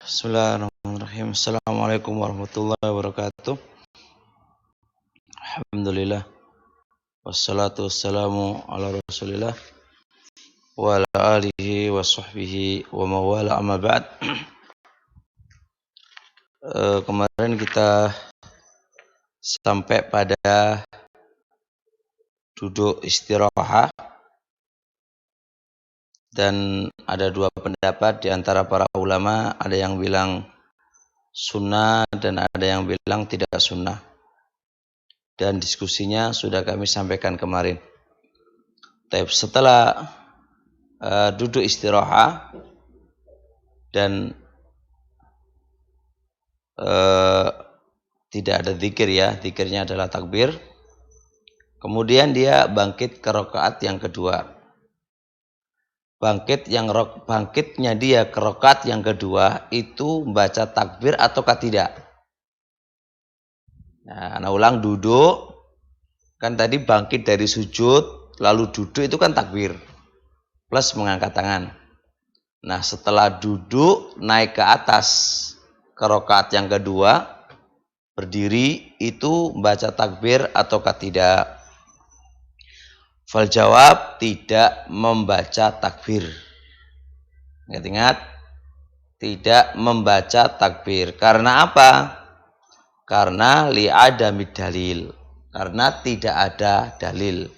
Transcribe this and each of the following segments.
Bismillahirrahmanirrahim. Assalamualaikum warahmatullahi wabarakatuh. Alhamdulillah. Wassalatu wassalamu ala rasulillah wa ala alihi wa sahbihi wa mawala amma ba'd. Kemarin kita sampai pada duduk istirahat dan ada dua pendapat di antara para ulama, ada yang bilang sunnah dan ada yang bilang tidak sunnah. Dan diskusinya sudah kami sampaikan kemarin. Tapi setelah duduk istirahat dan tidak ada zikir ya, zikirnya adalah takbir. Kemudian dia bangkit ke rakaat yang kedua. Bangkitnya dia ke rakaat yang kedua itu baca takbir ataukah tidak? Nah, ulang duduk, kan tadi bangkit dari sujud, lalu duduk itu kan takbir, plus mengangkat tangan. Nah, setelah duduk naik ke atas ke rakaat yang kedua, berdiri itu baca takbir ataukah tidak? Fal jawab tidak membaca takbir. Ingat-ingat, tidak membaca takbir. Karena apa? Karena li'adami dalil. Karena tidak ada dalil.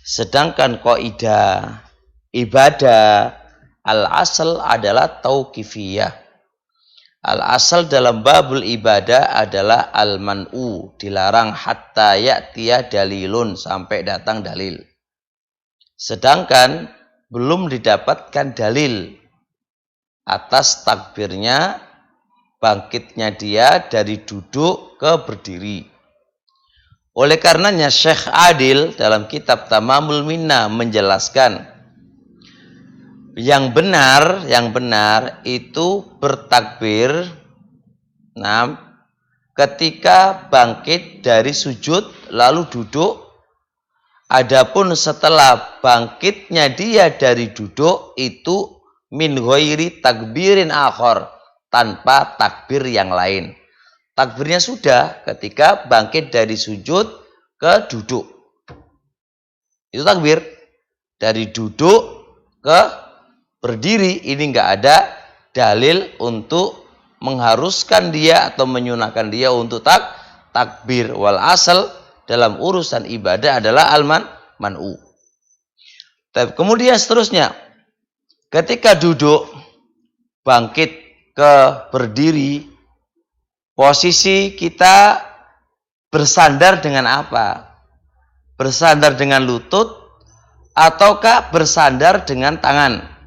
Sedangkan kaidah ibadah al-asal adalah tauqifiyah. Al-asal dalam babul ibadah adalah al-man'u, dilarang hatta ya'tiya dalilun, sampai datang dalil. Sedangkan belum didapatkan dalil atas takbirnya, bangkitnya dia dari duduk ke berdiri. Oleh karenanya Syekh Adil dalam kitab Tamamul Minnah menjelaskan yang benar itu bertakbir ketika bangkit dari sujud lalu duduk. Adapun setelah bangkitnya dia dari duduk itu min ghairi takbirin akhar, tanpa takbir yang lain. Takbirnya sudah ketika bangkit dari sujud ke duduk. Itu takbir. Dari duduk ke berdiri, ini enggak ada dalil untuk mengharuskan dia atau menyunahkan dia untuk takbir. Wal asal dalam urusan ibadah adalah al-man'u. Kemudian seterusnya, ketika duduk bangkit ke berdiri, posisi kita bersandar dengan apa? Bersandar dengan lutut ataukah bersandar dengan tangan?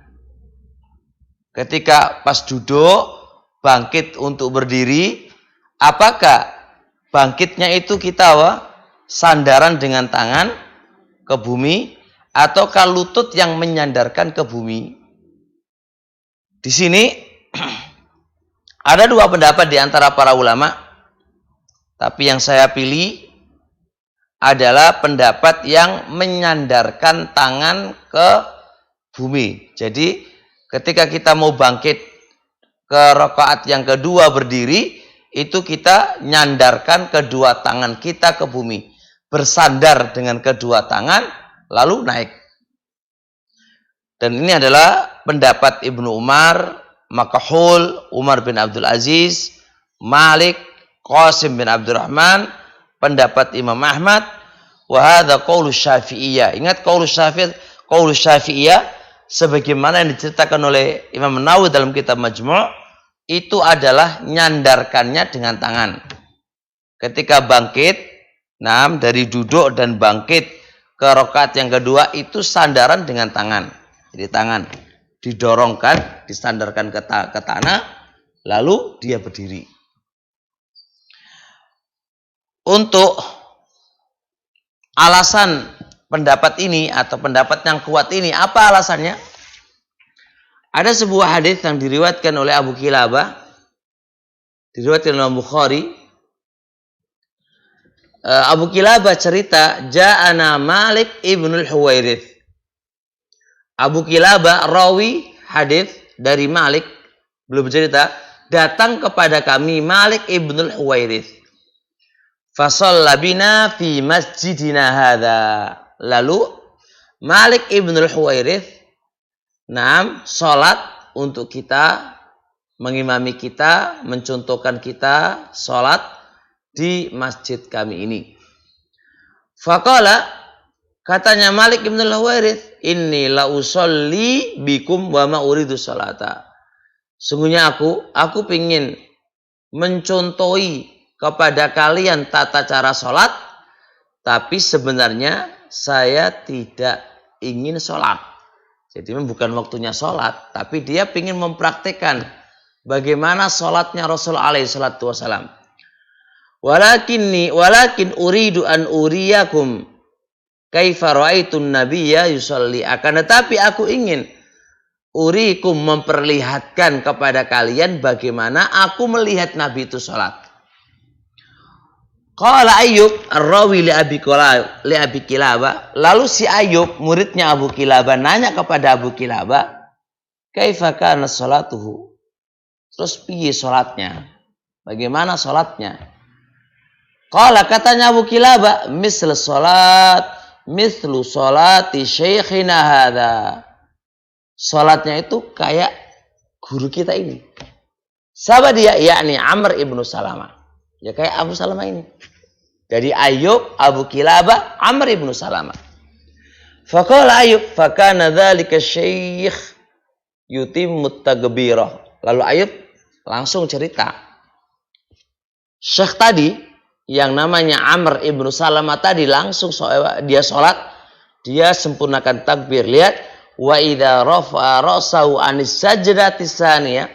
Ketika pas duduk, bangkit untuk berdiri, apakah bangkitnya itu kita sandaran dengan tangan ke bumi, ataukah lutut yang menyandarkan ke bumi? Di sini ada dua pendapat di antara para ulama, tapi yang saya pilih adalah pendapat yang menyandarkan tangan ke bumi. Jadi ketika kita mau bangkit ke rakaat yang kedua berdiri, itu kita nyandarkan kedua tangan kita ke bumi. Bersandar dengan kedua tangan, lalu naik. Dan ini adalah pendapat Ibnu Umar, Makahul, Umar bin Abdul Aziz, Malik, Qasim bin Abdurrahman, pendapat Imam Ahmad, wa hadza qaulu Syafi'iyah. Ingat qaulu Syafi'iyah sebagaimana yang diceritakan oleh Imam Nawawi dalam kitab Majmu', itu adalah nyandarkannya dengan tangan. Ketika bangkit, dari duduk dan bangkit ke rakaat yang kedua, itu sandaran dengan tangan. Jadi tangan didorongkan, disandarkan ke tanah, lalu dia berdiri. Untuk alasan pendapat ini atau pendapat yang kuat ini, apa alasannya? Ada sebuah hadis yang diriwayatkan oleh Abu Kilabah, diriwayatkan oleh Bukhari. Abu Kilabah cerita, ja'ana Malik ibnul Huwairith. Abu Kilabah rawi hadis dari Malik Beliau bercerita, datang kepada kami Malik ibnul Huwairith. Fasalla bina fi masjidina hadza. Lalu Malik ibnul Huwairith salat untuk kita, mengimami kita, mencontohkan kita salat di masjid kami ini. Faqala, katanya Malik ibn al-Huwairith, inni la usolli bikum wa ma uridu salata. Sungguhnya aku pingin mencontohi kepada kalian tata cara sholat, tapi sebenarnya saya tidak ingin sholat. Jadi bukan waktunya sholat, tapi dia pingin mempraktikkan bagaimana sholatnya Rasul alaihi salatu wasalam. Walakin uridu an uriyakum kaifa ra'aitun nabiyya yusalli. Akan tetapi aku ingin urikum, memperlihatkan kepada kalian bagaimana aku melihat Nabi itu sholat. Qala Ayyub ar-rawi li Abi Kilabah. Lalu si Ayyub, muridnya Abu Kilabah, nanya kepada Abu Kilabah, kaifa kana sholatuhu? Terus piye sholatnya? Bagaimana sholatnya? Qala, katanya Abu Kilabah, mislu sholati syekhina hadza. Sholatnya itu kayak guru kita ini. Siapa dia? Yakni Amr ibnu Salamah. Ya kayak Abu Salamah ini. Dari Ayyub, Abu Kilabah, Amr ibnu Salamah. Faqala Ayyub, fakana dzalika syekh yutimmu tagbirah. Lalu Ayyub langsung cerita. Syekh tadi yang namanya Amr ibnu Salamah tadi langsung dia sholat, dia sempurnakan takbir. Lihat, wa idza rafa'a ra'sahu anis sajdati tsaniyah,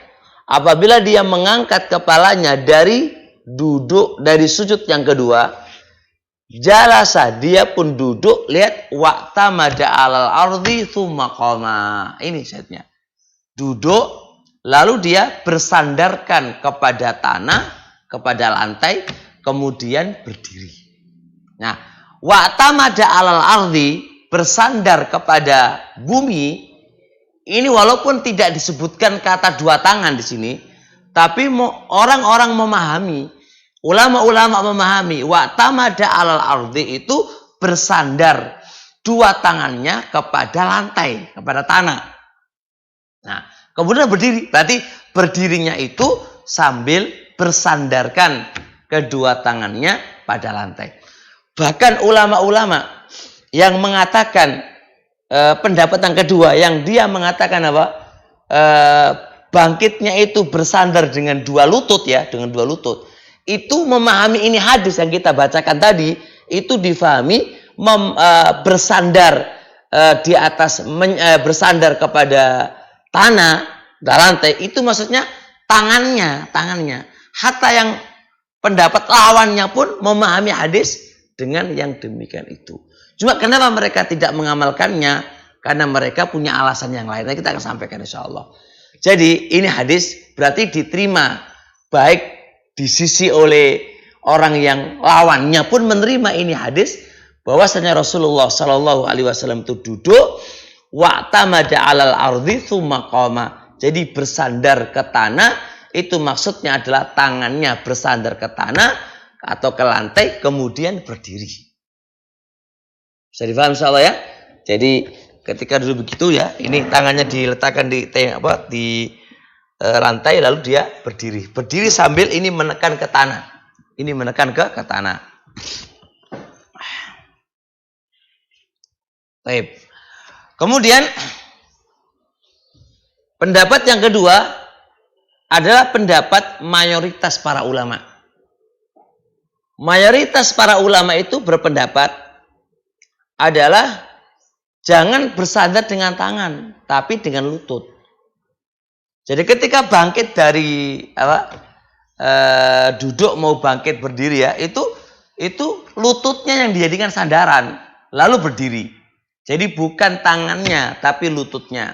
apabila dia mengangkat kepalanya dari sujud yang kedua, jalasa, dia pun duduk. Lihat, wa'tamada 'alal ardi tsumma qama. Ini syaratnya. Duduk lalu dia bersandarkan kepada tanah, kepada lantai, kemudian berdiri. Nah, wa'tamada 'alal ardi, bersandar kepada bumi, ini walaupun tidak disebutkan kata dua tangan di sini, tapi orang-orang memahami, ulama-ulama memahami, wa'tamada 'alal ardi itu bersandar dua tangannya kepada lantai, kepada tanah. Nah, kemudian berdiri, berarti berdirinya itu sambil bersandarkan kedua tangannya pada lantai. Bahkan ulama-ulama yang mengatakan pendapat yang kedua, yang dia mengatakan apa? Bangkitnya itu bersandar dengan dua lutut, ya, dengan dua lutut. Itu memahami ini hadis yang kita bacakan tadi, itu difahami bersandar di atas, bersandar kepada tanah, lantai, itu maksudnya tangannya. Hatta yang pendapat lawannya pun memahami hadis dengan yang demikian itu. Cuma kenapa mereka tidak mengamalkannya? Karena mereka punya alasan yang lain. Nah, kita akan sampaikan insyaallah. Jadi ini hadis berarti diterima baik di sisi oleh orang yang lawannya pun menerima ini hadis, bahwasanya Rasulullah Shallallahu Alaihi Wasallam itu duduk, wa'tamada 'alal ardi tsumma qama. Jadi bersandar ke tanah, itu maksudnya adalah tangannya bersandar ke tanah atau ke lantai, kemudian berdiri. Bisa difahami insyaallah ya. Jadi ketika dulu begitu ya, ini tangannya diletakkan di lantai, lalu dia berdiri. Berdiri sambil ini menekan ke tanah. Ini menekan ke tanah. Baik. Kemudian pendapat yang kedua adalah pendapat mayoritas para ulama. Mayoritas para ulama itu berpendapat adalah jangan bersandar dengan tangan, tapi dengan lutut. Jadi ketika bangkit dari duduk mau bangkit berdiri ya, itu lututnya yang dijadikan sandaran, lalu berdiri. Jadi bukan tangannya, tapi lututnya.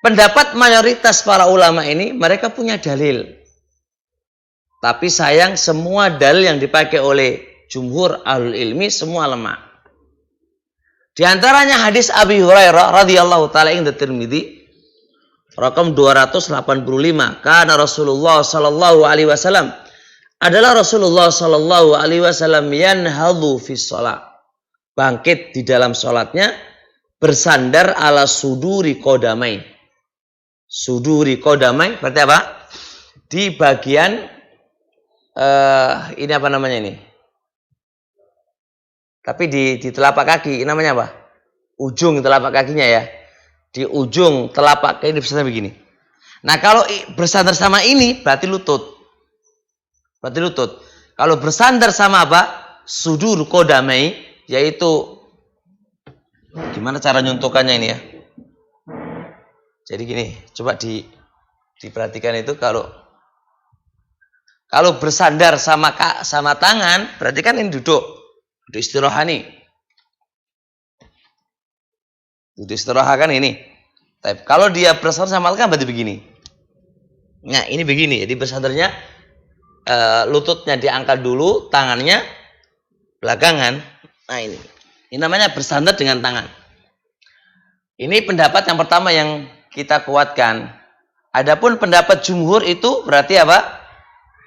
Pendapat mayoritas para ulama ini, mereka punya dalil. Tapi sayang, semua dalil yang dipakai oleh jumhur ahlul ilmi semua lemah. Di antaranya hadis Abi Hurairah radhiyallahu taala ing Tirmidzi, Rakam 285. Karena Rasulullah sallallahu alaihi wasallam adalah Rasulullah sallallahu alaihi wasallam yanhadhu fi shalah. Bangkit di dalam salatnya bersandar ala suduri qodamai. Suduri qodamai berarti apa? Di bagian ini apa namanya ini? Tapi di telapak kaki namanya apa? Ujung telapak kakinya ya. Di ujung telapak kaki bersandar begini. Nah, kalau bersandar sama ini berarti lutut. Berarti lutut. Kalau bersandar sama apa? Sudur qodamai, yaitu gimana cara nyuntukannya ini ya? Jadi gini, coba diperhatikan itu kalau bersandar sama tangan, berarti kan ini duduk istirahat nih. Duduk istirahat kan ini. Tapi kalau dia bersandar sama tangan berarti begini. Nah, ini begini. Jadi bersandarnya lututnya diangkat dulu, tangannya belakangan. Nah, ini namanya bersandar dengan tangan. Ini pendapat yang pertama yang kita kuatkan. Adapun pendapat jumhur itu berarti apa?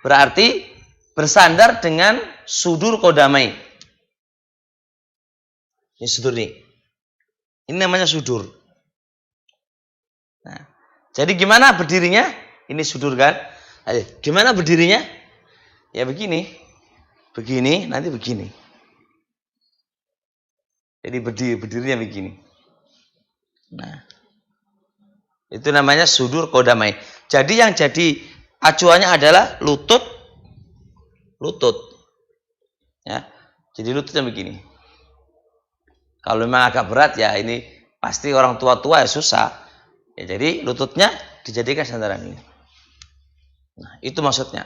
Berarti bersandar dengan sudur qodamai. Ini sudur nih. Ini namanya sudur. Nah, jadi gimana berdirinya? Ini sudur kan? Ayo, gimana berdirinya? Ya begini. Begini, nanti begini. Jadi berdirinya begini. Nah, itu namanya sudur qodamai. Jadi yang jadi acuannya adalah lutut. Ya. Jadi lututnya begini. Kalau memang agak berat ya ini pasti orang tua-tua ya susah. Ya, jadi lututnya dijadikan sandaran ini. Nah, itu maksudnya.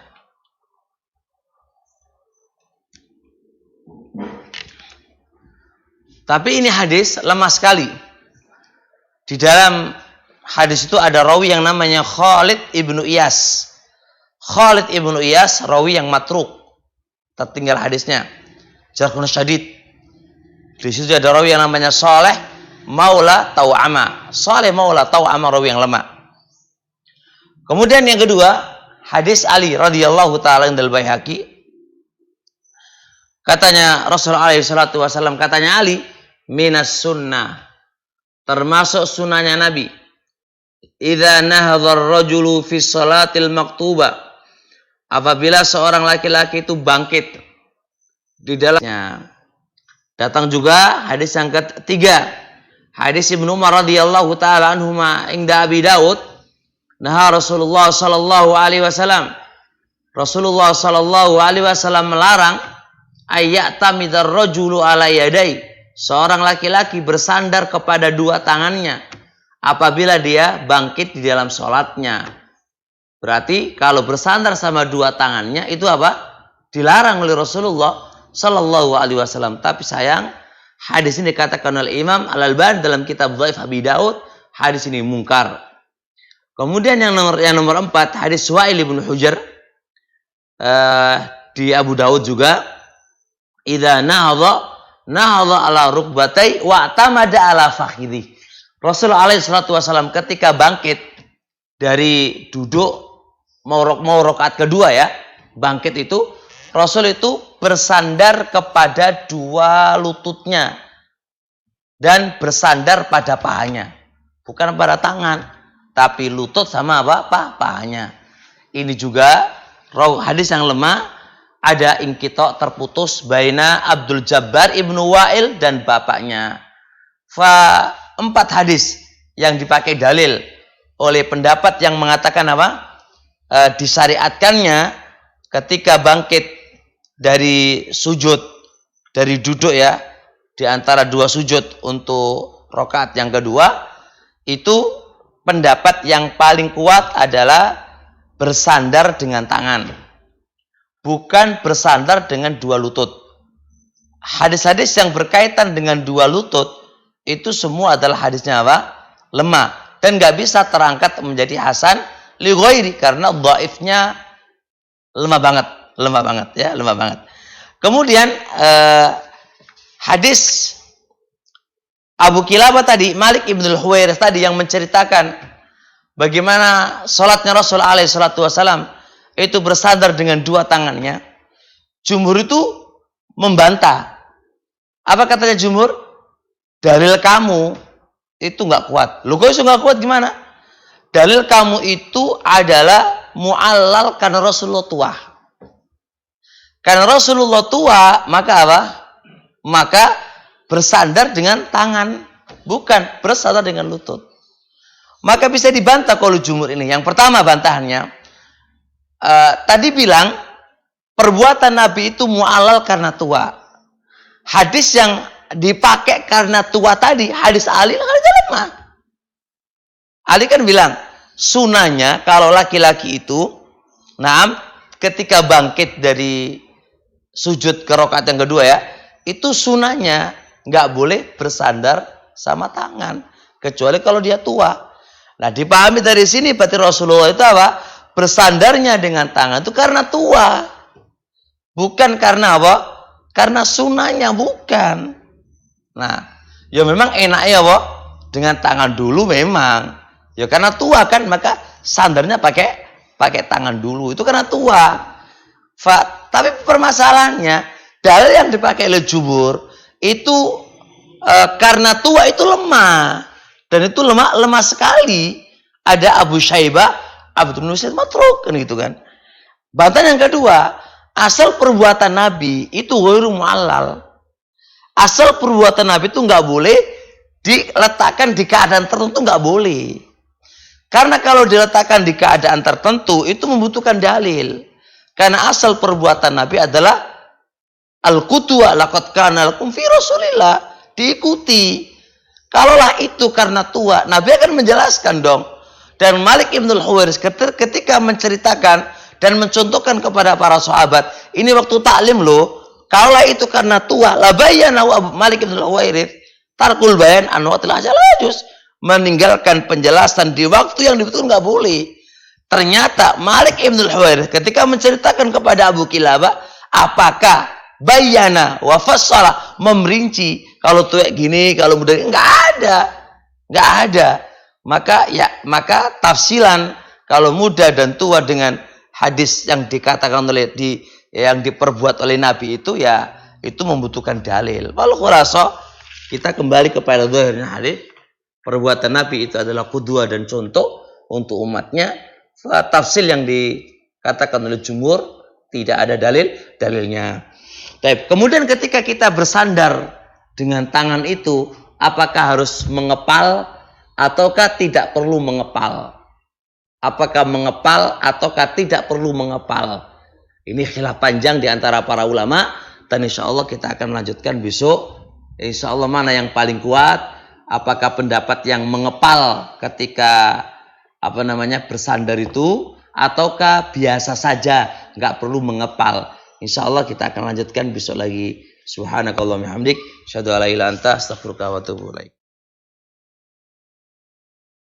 Tapi ini hadis lemah sekali. Di dalam hadis itu ada rawi yang namanya Khalid ibnu Iyas. Khalid ibnu Iyas rawi yang matruk. Tertinggal hadisnya. Jarhun syadid. Di situ ada rawi yang namanya Saleh Maula Tau'ama. Saleh Maula Tau'ama rawi yang lemah. Kemudian yang kedua, hadis Ali radhiyallahu taala indal Baihaqi. Katanya Rasulullah alaihi salatu wasallam, katanya Ali, minas sunnah. Termasuk sunnahnya Nabi. Idza nahadhar rajulu fi salatil maktubah. Apabila seorang laki-laki itu bangkit di dalamnya. Datang juga hadis yang ketiga. Hadis Ibnu Umar radhiyallahu taala anhuma inda Abi Daud. Nah, Rasulullah sallallahu alaihi wasallam. Rasulullah sallallahu alaihi wasallam melarang ayya'tamidar rajulu ala yadai. Seorang laki-laki bersandar kepada dua tangannya apabila dia bangkit di dalam sholatnya. Berarti kalau bersandar sama dua tangannya itu apa? Dilarang oleh Rasulullah sallallahu alaihi wasallam. Tapi sayang, hadis ini dikatakan oleh Imam Al-Albani dalam kitab Dhaif Abi Daud, hadis ini mungkar. Kemudian yang nomor 4, hadis Wa'il bin Hujr di Abu Daud juga, idza nahadha ala rukbatai wa tamada ala fakhidhi. Rasulullah alaihi salatu wasallam ketika bangkit dari duduk mau rakaat kedua ya, bangkit itu Rasul itu bersandar kepada dua lututnya dan bersandar pada pahanya, bukan pada tangan, tapi lutut sama apa? Pahanya. Ini juga hadis yang lemah. Ada inqita terputus baina Abdul Jabbar ibnu Wa'il dan bapaknya. 4 hadis yang dipakai dalil oleh pendapat yang mengatakan apa? Disyariatkannya ketika bangkit dari sujud, dari duduk ya, di antara dua sujud untuk rakaat yang kedua, itu pendapat yang paling kuat adalah bersandar dengan tangan. Bukan bersandar dengan dua lutut. Hadis-hadis yang berkaitan dengan dua lutut itu semua adalah hadisnya apa? Lemah dan nggak bisa terangkat menjadi hasan li ghairi karena dhaifnya lemah banget. Kemudian hadis Abu Kilabah tadi, Malik ibn al-Huwairis tadi yang menceritakan bagaimana sholatnya Rasul alaihi salatu wasalam itu bersandar dengan dua tangannya, jumhur itu membantah. Apa katanya jumhur? Dalil kamu itu nggak kuat. Loh, kok itu nggak kuat gimana? Dalil kamu itu adalah mu'allal karena Rasulullah tua. Karena Rasulullah tua, maka apa? Maka bersandar dengan tangan, bukan bersandar dengan lutut. Maka bisa dibantah kalau jumhur ini. Yang pertama bantahannya, tadi bilang perbuatan Nabi itu mu'allal karena tua. Hadis yang dipakai karena tua tadi, hadis Ali karena lemah. Ali kan bilang, sunahnya kalau laki-laki itu, ketika bangkit dari sujud ke rakaat yang kedua ya, itu sunahnya nggak boleh bersandar sama tangan, kecuali kalau dia tua. Nah, dipahami dari sini berarti Rasulullah itu apa? Bersandarnya dengan tangan itu karena tua. Bukan karena apa? Karena sunahnya, bukan. Nah, ya memang enaknya apa? Dengan tangan dulu memang. Ya karena tua kan, maka sandarnya pakai tangan dulu. Itu karena tua. Tapi permasalahannya, dalil yang dipakai oleh jumhur itu karena tua itu lemah. Dan itu lemah sekali. Ada Abu Syaibah, Abdul Nusaid matruk kan gitu kan. Bantahan yang kedua, asal perbuatan Nabi itu ghairu mu'allal. Asal perbuatan Nabi itu nggak boleh diletakkan di keadaan tertentu, nggak boleh. Karena kalau diletakkan di keadaan tertentu itu membutuhkan dalil. Karena asal perbuatan Nabi adalah al-qudwah laqad kana lakum fi Rasulillah, diikuti. Kalaulah itu karena tua, Nabi akan menjelaskan dong. Dan Malik Ibn al-Huwairis ketika menceritakan dan mencontohkan kepada para sahabat, ini waktu taklim loh. Kalaulah itu karena tua, la bayyana Malik Ibn al-Huwairis tarkul bayan an waqtil ajus, meninggalkan penjelasan di waktu yang dibutuhkan nggak boleh. Ternyata Malik Ibn al-Huwairis ketika menceritakan kepada Abu Kilabah, apakah bayyana wa fassala, merinci kalau tuwek gini, kalau muda nggak ada. Maka tafsilan kalau muda dan tua dengan hadis yang dikatakan yang diperbuat oleh Nabi itu ya itu membutuhkan dalil. Kalau khulaso kita kembali kepada zahirnya hadis, perbuatan Nabi itu adalah qudwah dan contoh untuk umatnya. Tafsir yang dikatakan oleh jumhur tidak ada dalilnya. Kemudian ketika kita bersandar dengan tangan itu, apakah harus mengepal ataukah tidak perlu mengepal? Apakah mengepal ataukah tidak perlu mengepal? Ini khilaf panjang di antara para ulama, dan insya Allah kita akan melanjutkan besok. Insya Allah mana yang paling kuat? Apakah pendapat yang mengepal ketika bersandar itu, ataukah biasa saja nggak perlu mengepal? Insya Allah kita akan lanjutkan besok lagi. Subhanakallahumma hamdik, asyhadu an la ilaha illa anta, astaghfiruka wa atubu ilaik.